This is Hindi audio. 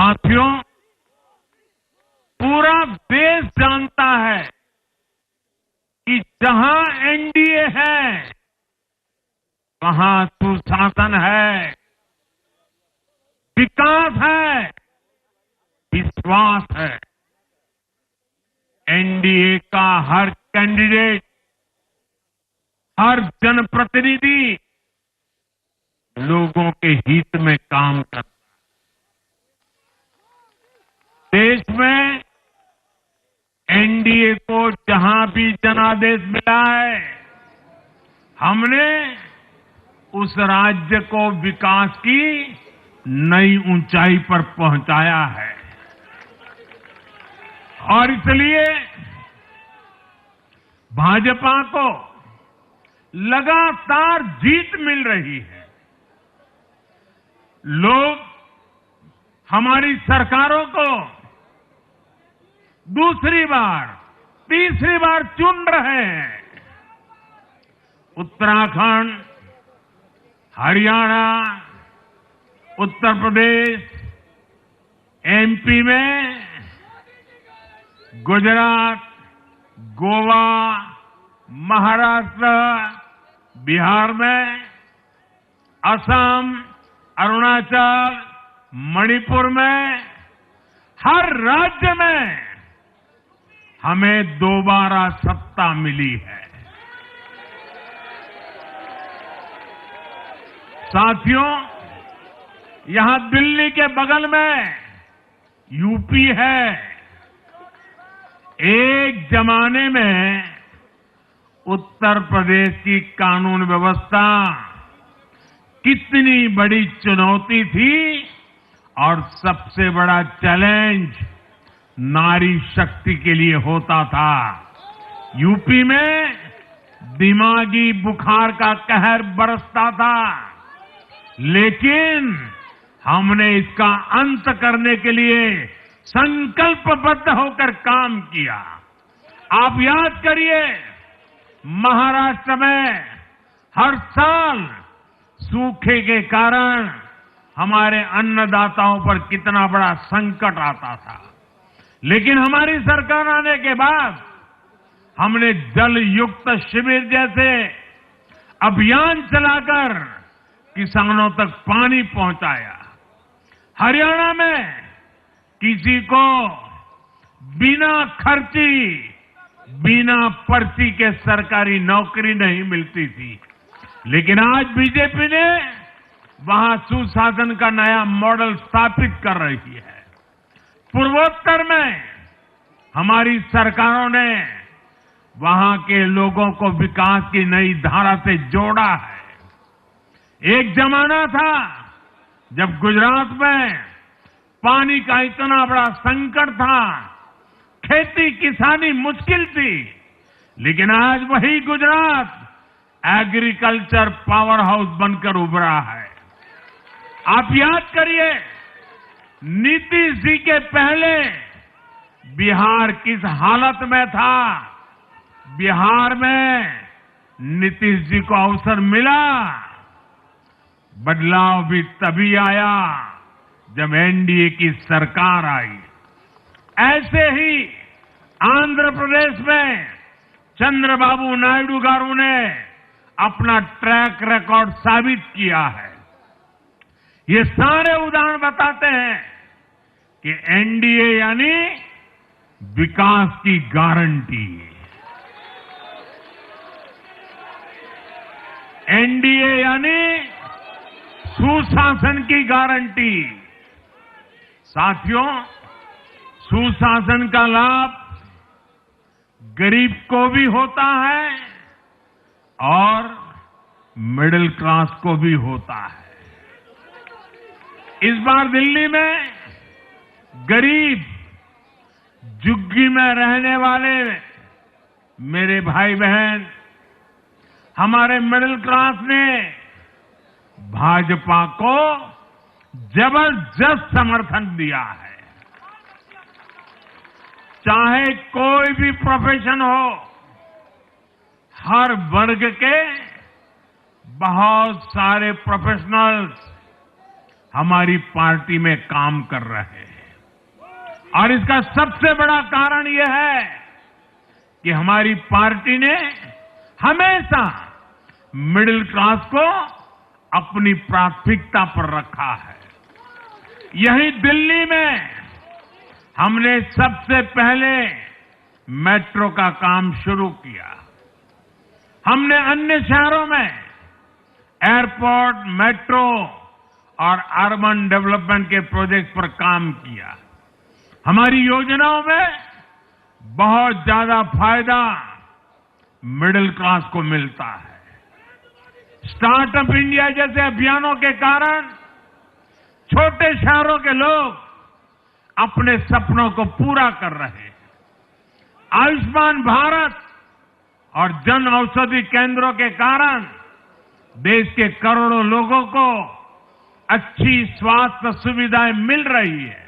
साथियों, पूरा देश जानता है कि जहां एनडीए है, वहां सुशासन है, विकास है, विश्वास है। एनडीए का हर कैंडिडेट, हर जनप्रतिनिधि लोगों के हित में काम करता है। देश में एनडीए को जहां भी जनादेश मिला है, हमने उस राज्य को विकास की नई ऊंचाई पर पहुंचाया है। और इसलिए भाजपा को लगातार जीत मिल रही है। लोग हमारी सरकारों को दूसरी बार, तीसरी बार चुन रहे हैं। उत्तराखंड, हरियाणा, उत्तर प्रदेश, एमपी में, गुजरात, गोवा, महाराष्ट्र, बिहार में, असम, अरुणाचल, मणिपुर में, हर राज्य में हमें दोबारा सत्ता मिली है। साथियों, यहां दिल्ली के बगल में यूपी है। एक जमाने में उत्तर प्रदेश की कानून व्यवस्था कितनी बड़ी चुनौती थी और सबसे बड़ा चैलेंज नारी शक्ति के लिए होता था। यूपी में दिमागी बुखार का कहर बरसता था, लेकिन हमने इसका अंत करने के लिए संकल्पबद्ध होकर काम किया। आप याद करिए, महाराष्ट्र में हर साल सूखे के कारण हमारे अन्नदाताओं पर कितना बड़ा संकट आता था, लेकिन हमारी सरकार आने के बाद हमने जल युक्त शिविर जैसे अभियान चलाकर किसानों तक पानी पहुंचाया। हरियाणा में किसी को बिना खर्ची, बिना पर्ची के सरकारी नौकरी नहीं मिलती थी, लेकिन आज बीजेपी ने वहां सुशासन का नया मॉडल स्थापित कर रही है। पूर्वोत्तर में हमारी सरकारों ने वहां के लोगों को विकास की नई धारा से जोड़ा है। एक जमाना था जब गुजरात में पानी का इतना बड़ा संकट था, खेती किसानी मुश्किल थी, लेकिन आज वही गुजरात एग्रीकल्चर पावर हाउस बनकर उभरा है। आप याद करिए, नीतीश जी के पहले बिहार किस हालत में था। बिहार में नीतीश जी को अवसर मिला। बदलाव भी तभी आया जब एनडीए की सरकार आई। ऐसे ही आंध्र प्रदेश में चंद्रबाबू नायडू गारू ने अपना ट्रैक रिकॉर्ड साबित किया है। ये सारे उदाहरण बताते हैं कि एनडीए यानी विकास की गारंटी। एनडीए यानी सुशासन की गारंटी। साथियों, सुशासन का लाभ गरीब को भी होता है और मिडिल क्लास को भी होता है। इस बार दिल्ली में गरीब, झुग्गी में रहने वाले मेरे भाई बहन, हमारे मिडिल क्लास ने भाजपा को जबरदस्त समर्थन दिया है। चाहे कोई भी प्रोफेशन हो, हर वर्ग के बहुत सारे प्रोफेशनल्स हमारी पार्टी में काम कर रहे हैं। और इसका सबसे बड़ा कारण यह है कि हमारी पार्टी ने हमेशा मिडिल क्लास को अपनी प्राथमिकता पर रखा है। यही दिल्ली में हमने सबसे पहले मेट्रो का काम शुरू किया। हमने अन्य शहरों में एयरपोर्ट, मेट्रो और अर्बन डेवलपमेंट के प्रोजेक्ट पर काम किया। हमारी योजनाओं में बहुत ज्यादा फायदा मिडिल क्लास को मिलता है। स्टार्टअप इंडिया जैसे अभियानों के कारण छोटे शहरों के लोग अपने सपनों को पूरा कर रहे हैं। आयुष्मान भारत और जन औषधि केंद्रों के कारण देश के करोड़ों लोगों को अच्छी स्वास्थ्य सुविधाएं मिल रही है।